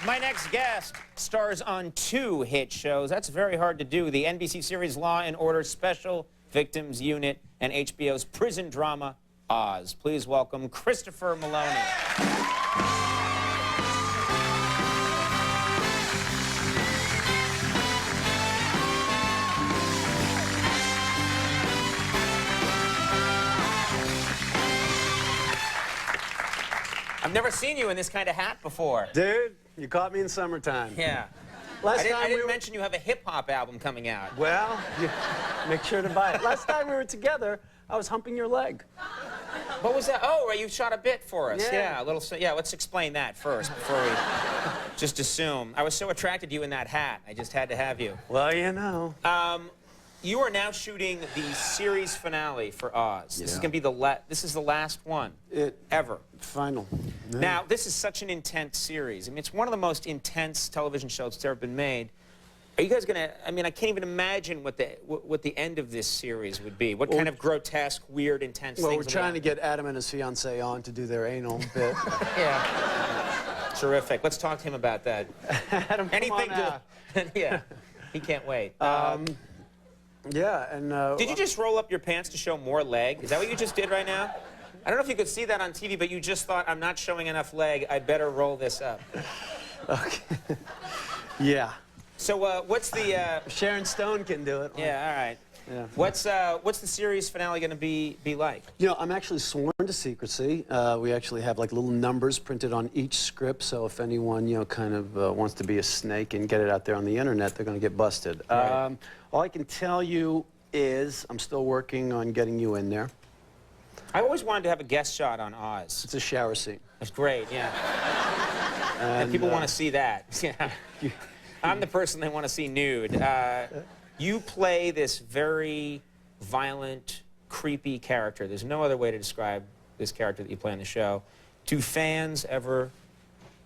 My next guest stars on 2 hit shows. That's very hard to do. The NBC series Law and Order Special Victims Unit and HBO's prison drama Oz. Please welcome Christopher Meloni. I've never seen you in this kind of hat before. Dude, you caught me in summertime. Yeah. I didn't mention you have a hip-hop album coming out. Well, make sure to buy it. Last time we were together, I was humping your leg. What was that? Oh, right, you shot a bit for us. Yeah. A little. Yeah, let's explain that first before we just assume. I was so attracted to you in that hat. I just had to have you. Well, you know. You are now shooting the series finale for Oz. This is going to be this is the last one ever. Final. Yeah. Now, this is such an intense series. I mean, it's one of the most intense television shows that's ever been made. Are you guys going to, I mean, I can't even imagine what the end of this series would be. What kind of grotesque, weird, intense things? Well, we're trying to get Adam and his fiancée on to do their anal bit. Yeah. Terrific. Let's talk to him about that. Adam, come on out. Yeah. He can't wait. Yeah, and... did you just roll up your pants to show more leg? Is that what you just did right now? I don't know if you could see that on TV, but you just thought, I'm not showing enough leg, I better roll this up. Okay. Yeah. So what's the... Sharon Stone can do it. Yeah, all right. Yeah. What's the series finale going to be like? You know, I'm actually sworn to secrecy. We actually have like little numbers printed on each script, so if anyone, you know, kind of wants to be a snake and get it out there on the internet, they're going to get busted. Right. All I can tell you is I'm still working on getting you in there. I always wanted to have a guest shot on Oz. It's a shower scene. It's great, yeah. And people want to see that. Yeah. I'm the person they want to see nude. You play this very violent, creepy character. There's no other way to describe this character that you play on the show. Do fans ever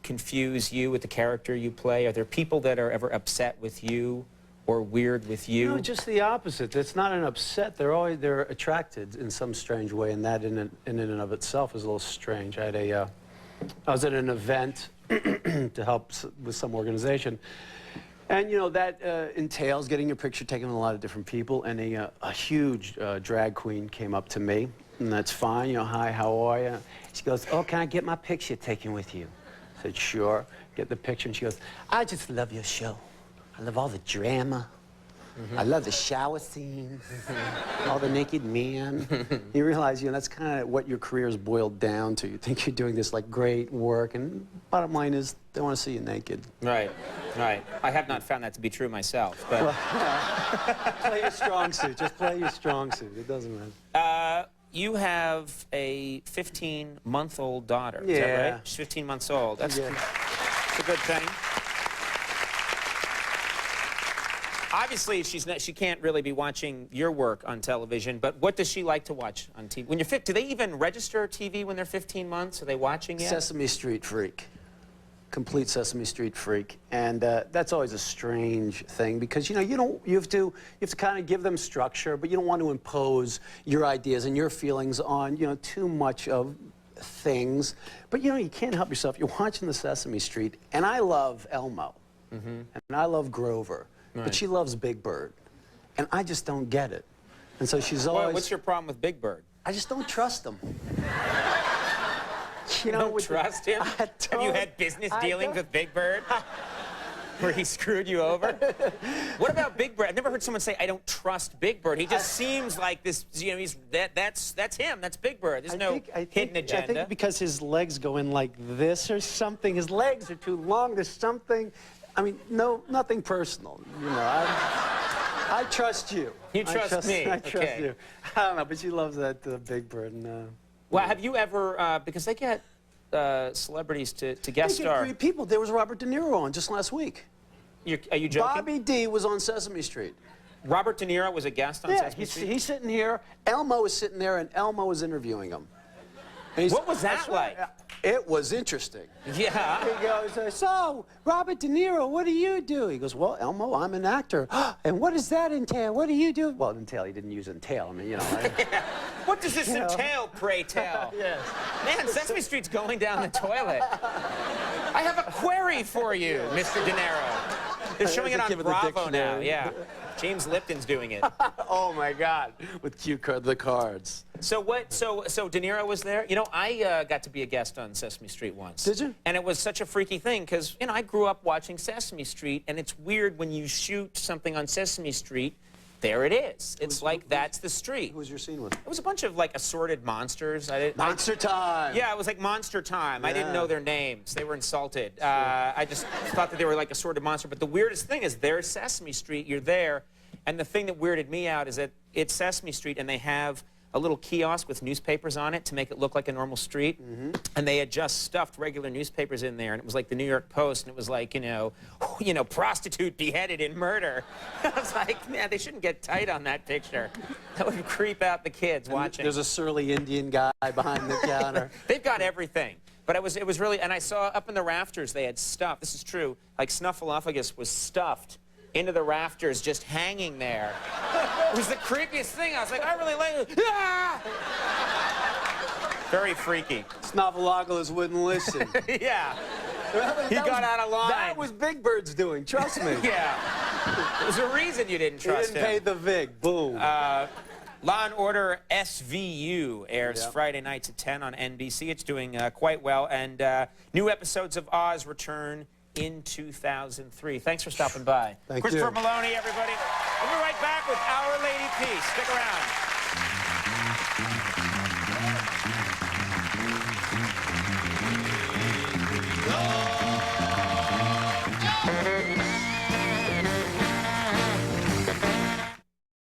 confuse you with the character you play? Are there people that are ever upset with you or weird with you? No, just the opposite. It's not an upset. They're attracted in some strange way, and that in and of itself is a little strange. I was at an event to help with some organization. And, you know, that entails getting your picture taken with a lot of different people, and a huge drag queen came up to me, and that's fine, you know, hi, how are you? She goes, oh, can I get my picture taken with you? I said, sure. Get the picture, and she goes, I just love your show. I love all the drama. I love the shower scenes, all the naked men. You realize, you know, that's kind of what your career is boiled down to. You think you're doing this, like, great work, and bottom line is they want to see you naked. Right, right. I have not found that to be true myself, but... Well, yeah. Play your strong suit. Just play your strong suit. It doesn't matter. You have a 15-month-old daughter. Yeah. Is that right? She's 15 months old. That's a good thing. Obviously, she can't really be watching your work on television, but what does she like to watch on TV? When you're do they even register TV when they're 15 months? Are they watching yet? Sesame Street freak. Complete Sesame Street freak. And that's always a strange thing because, you know, you have to kind of give them structure, but you don't want to impose your ideas and your feelings on, you know, too much of things. But, you know, you can't help yourself. You're watching the Sesame Street, and I love Elmo, and I love Grover. Right. But she loves Big Bird, and I just don't get it. And so she's always... What's your problem with Big Bird? I just don't trust him. You don't trust him? Have you had business dealings with Big Bird? Where he screwed you over? What about Big Bird? I've never heard someone say, I don't trust Big Bird. He just seems like this, you know, that's him. That's Big Bird. There's no hidden agenda. I think because his legs go in like this or something. His legs are too long. There's something... I mean, no, nothing personal. You know, I trust you. You trust me. I trust you. I don't know, but she loves that Big Bird. And, well, have you ever, because they get celebrities to guest star. Great people. There was Robert De Niro on just last week. Are you joking? Bobby D was on Sesame Street. Robert De Niro was a guest on Sesame Street? He's sitting here. Elmo is sitting there, and Elmo was interviewing him. What was that like? It was interesting. Yeah. He goes, so, Robert De Niro, what do you do? He goes, well, Elmo, I'm an actor. And what does that entail? What do you do? Well, entail, he didn't use entail. I mean, you know. Yeah. What does this entail, pray tell? Yes. Man, Sesame Street's going down the toilet. I have a query for you, Mr. De Niro. They're showing it on Give it the Bravo now, dictionary. yeah. James Lipton's doing it. Oh my God, with the cards. So what? So De Niro was there. You know, I got to be a guest on Sesame Street once. Did you? And it was such a freaky thing because I grew up watching Sesame Street, and it's weird when you shoot something on Sesame Street. There it is. It's like that's the street. Who was your scene with? It was a bunch of like assorted monsters. Monster Time. Yeah, it was like Monster Time. I didn't Yeah. know their names. They were insulted. I just thought that they were like assorted monster. But the weirdest thing is there's Sesame Street. You're there. And the thing that weirded me out is that it's Sesame Street, and they have a little kiosk with newspapers on it to make it look like a normal street. And they had just stuffed regular newspapers in there, and it was like the New York Post, and it was like, prostitute beheaded in murder. I was like, man, they shouldn't get tight on that picture. That would creep out the kids watching. There's a surly Indian guy behind the counter. They've got everything. But it was really, and I saw up in the rafters they had stuff. This is true. Like Snuffleupagus was stuffed into the rafters, just hanging there. It was the creepiest thing. I was like, I really like it. Ah! Very freaky. Snuffleupagus wouldn't listen. Yeah. He got out of line. That was Big Bird's doing, trust me. Yeah. There's a reason you didn't trust He didn't pay him. the VIG, boom. Law and Order SVU airs Friday nights at 10 on NBC. It's doing quite well. And new episodes of Oz return in 2003. Thanks for stopping by. Thank Christopher you. Meloni, everybody. We'll be right back with Our Lady Peace. Stick around.